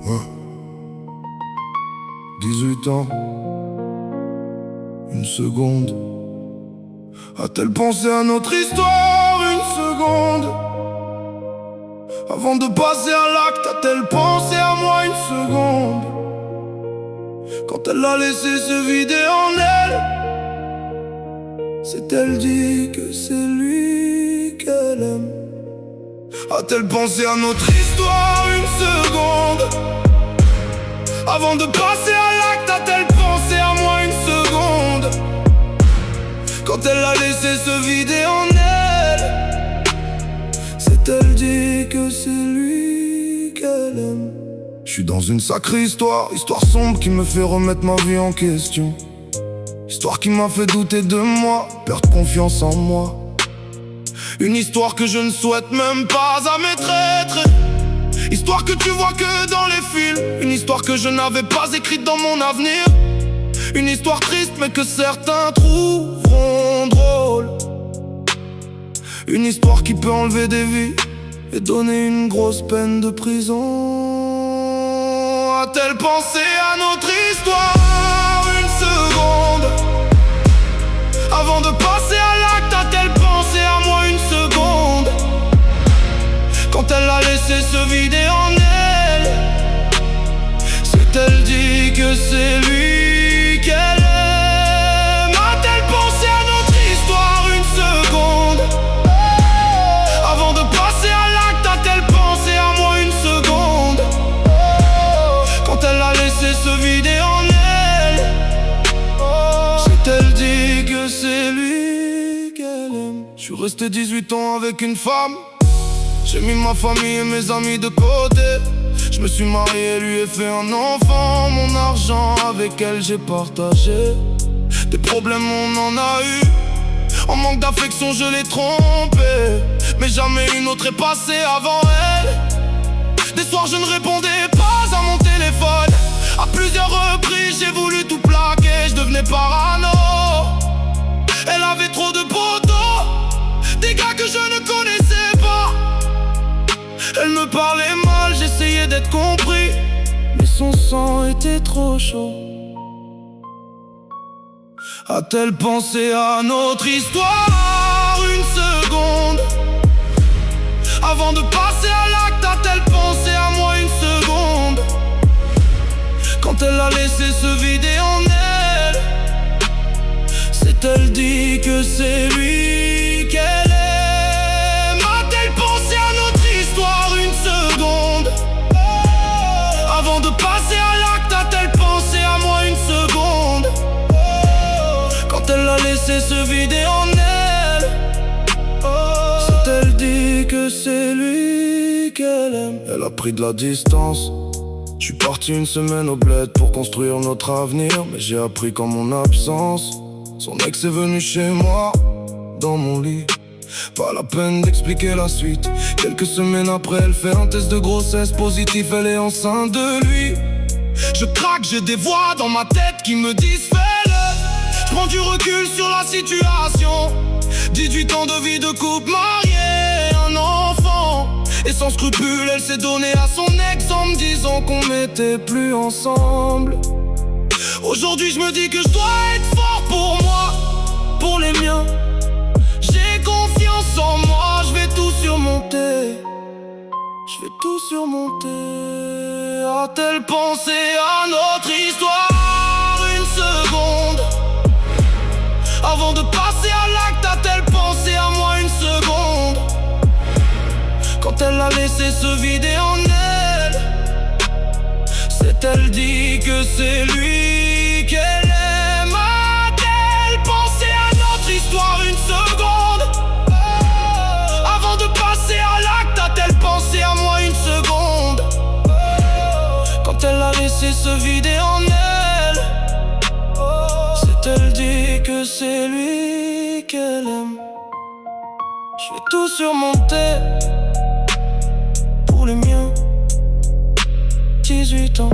Ouais. 18 ans, une seconde. A-t-elle pensé à notre histoire une seconde? Avant de passer à l'acte, a-t-elle pensé à moi une seconde? Quand elle a laissé se vider en elle, s'est-elle dit que c'est lui qu'elle aime? A-t-elle pensé à notre histoire une seconde? Avant de passer à l'acte, a-t-elle pensé à moi une seconde? Quand elle a laissé se vider en elle, s'est-elle dit que c'est lui qu'elle aime? Je suis dans une sacrée histoire, histoire sombre qui me fait remettre ma vie en question. Histoire qui m'a fait douter de moi, perdre confiance en moi. Une histoire que je ne souhaite même pas à mes traîtres. Histoire que tu vois que dans les films. Une histoire que je n'avais pas écrite dans mon avenir. Une histoire triste mais que certains trouveront drôle. Une histoire qui peut enlever des vies et donner une grosse peine de prison. A-t-elle pensé à notre histoire une seconde? Avant de passer à l'acte, a-t-elle pensé à moi une seconde? Quand elle a laissé se vider en elle, s'est-elle dit que c'est lui qu'elle aime? A-t-elle pensé à notre histoire une seconde? Avant de passer à l'acte, a-t-elle pensé à moi une seconde? Quand elle a laissé se vider en elle, s'est-elle dit que c'est lui qu'elle aime? Je suis resté 18 ans avec une femme. J'ai mis ma famille et mes amis de côté. Je me suis marié, lui ai fait un enfant. Mon argent avec elle j'ai partagé. Des problèmes on en a eu. En manque d'affection je l'ai trompée. Mais jamais une autre est passée avant elle. Des soirs je ne répondais pas à mon téléphone. À plusieurs reprises j'ai voulu tout plaquer. Je devenais parano. Elle avait trop de potos, des gars que je ne connaissais pas. Elle me parlait mal, j'essayais d'être compris, mais son sang était trop chaud. A-t-elle pensé à notre histoire une seconde? Avant de passer à l'acte, a-t-elle pensé à moi une seconde? Quand elle a laissé se vider en elle, s'est-elle dit que c'est lui qu'elle aime? A-t-elle pensé à notre histoire une seconde? Avant de passer à l'acte, a-t-elle pensé à moi une seconde? Quand elle a laissé se vider en elle, s'est-elle dit que c'est lui qu'elle aime? Elle a pris de la distance. Je suis parti une semaine au bled pour construire notre avenir. Mais j'ai appris qu'en mon absence, son ex est venu chez moi, dans mon lit. Pas la peine d'expliquer la suite. Quelques semaines après, elle fait un test de grossesse positif, elle est enceinte de lui. Je craque, j'ai des voix dans ma tête qui me disent fais-le. Je prends du recul sur la situation. 18 ans de vie de couple, marié, un enfant. Et sans scrupule, elle s'est donnée à son ex en me disant qu'on n'était plus ensemble. Aujourd'hui je me dis que je dois être fort pour moi, pour les miens. J'ai confiance en moi, je vais tout surmonter. Je vais tout surmonter. A-t-elle pensé à notre histoire une seconde? Avant de passer à l'acte, a-t-elle pensé à moi une seconde? Quand elle a laissé se vider en elle, s'est-elle dit que c'est lui qu'elle aime? A-t-elle pensé à notre histoire une seconde? Avant de passer à l'acte, a-t-elle pensé à moi une seconde? Quand elle a laissé se vider en elle, s'est-elle dit que c'est lui qu'elle aime? Je vais tout surmonter pour les miens. 18 ans.